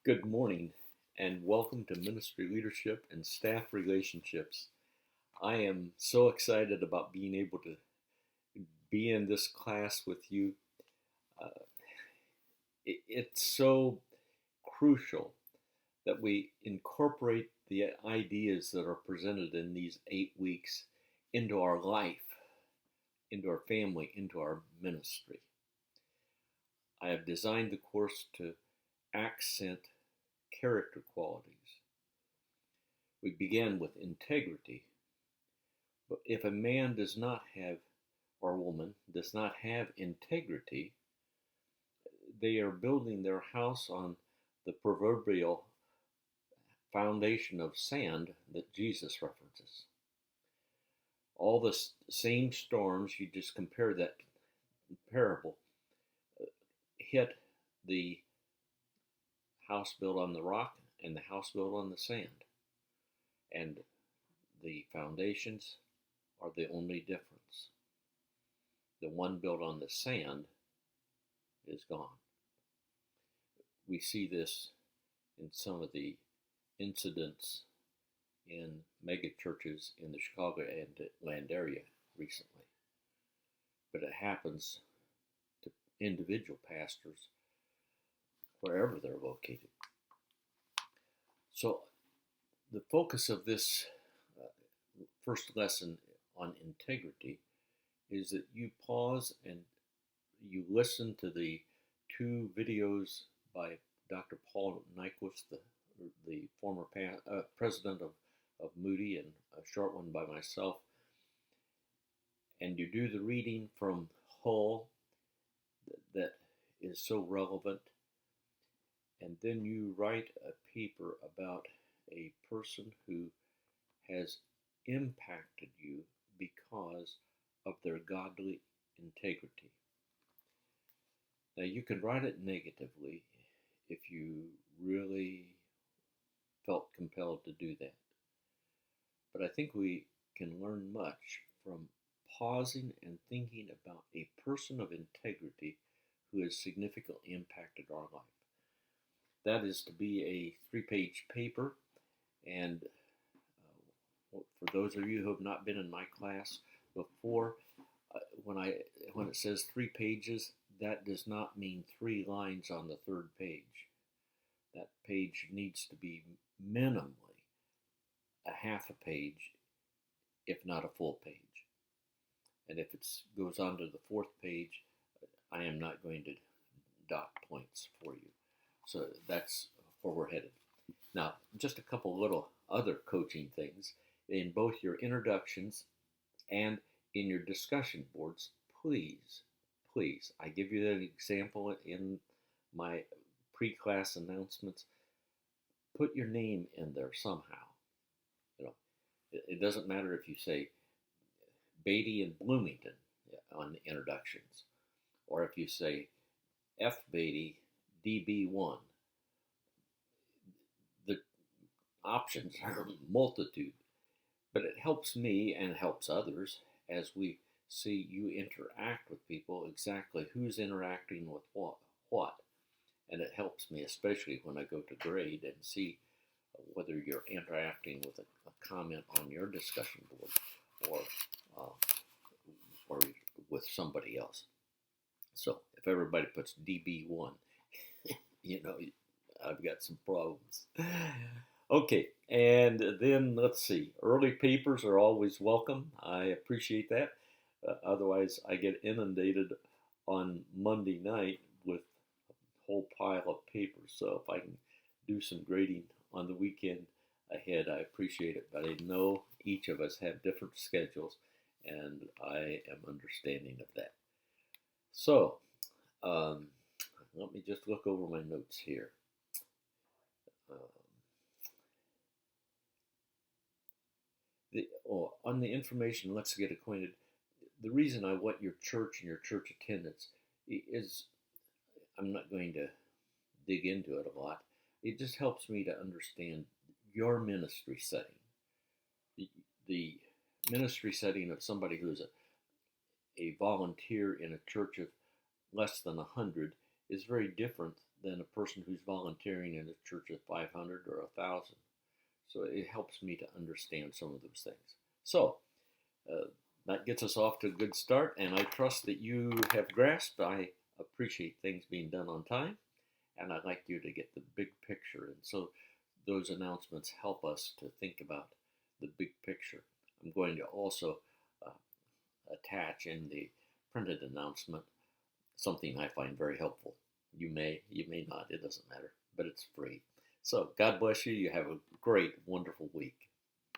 Good morning and welcome to Ministry Leadership and Staff Relationships. I am so excited about being able to be in this class with you. Uh, it's so crucial that we incorporate the ideas that are presented in these 8 weeks into our life, into our family, into our ministry. I have designed the course to accent character qualities. We begin with integrity. But if a man does not have, or a woman does not have integrity, they are building their house on the proverbial foundation of sand that Jesus references. All the same storms, you just compare that parable, hit the house built on the rock and the house built on the sand. And the foundations are the only difference. The one built on the sand is gone. We see this in some of the incidents in mega churches in the Chicago and land area recently. But it happens to individual pastors wherever they're located. So the focus of this first lesson on integrity is that you pause and you listen to the two videos by Dr. Paul Nyquist, the former president of Moody, and a short one by myself, and you do the reading from Hull that is so relevant, and then you write a paper about a person who has impacted you because of their godly integrity. Now, you can write it negatively if you really felt compelled to do that. But I think we can learn much from pausing and thinking about a person of integrity who has significantly impacted our life. That is to be a 3-page paper, and for those of you who have not been in my class before, when it says 3 pages, that does not mean 3 lines on the 3rd page. That page needs to be minimally a half a page, if not a full page. And if it goes on to the 4th page, I am not going to dot points for you. So that's where we're headed. Now, just a couple little other coaching things. In both your introductions and in your discussion boards, please, I give you an example in my pre-class announcements, put your name in there somehow. It doesn't matter if you say Beatty and Bloomington on the introductions, or if you say F. Beatty, DB1. The options are a multitude, but it helps me and helps others as we see you interact with people, exactly who's interacting with what. And it helps me, especially when I go to grade and see whether you're interacting with a comment on your discussion board or with somebody else. So if everybody puts DB1, I've got some problems. Okay, and then let's see. Early papers are always welcome. I appreciate that. Otherwise, I get inundated on Monday night with a whole pile of papers. So if I can do some grading on the weekend ahead, I appreciate it. But I know each of us have different schedules, and I am understanding of that. So let me just look over my notes here. On the information, let's get acquainted. The reason I want your church and your church attendance is, I'm not going to dig into it a lot. It just helps me to understand your ministry setting. The ministry setting of somebody who's a volunteer in a church of less than 100 is very different than a person who's volunteering in a church of 500 or 1,000. So it helps me to understand some of those things. So uh, that gets us off to a good start, and I trust that you have grasped. I appreciate things being done on time, and I'd like you to get the big picture. And so those announcements help us to think about the big picture. I'm going to also uh, attach in the printed announcement something I find very helpful. You may not, it doesn't matter, but it's free. So God bless you. You have a great, wonderful week.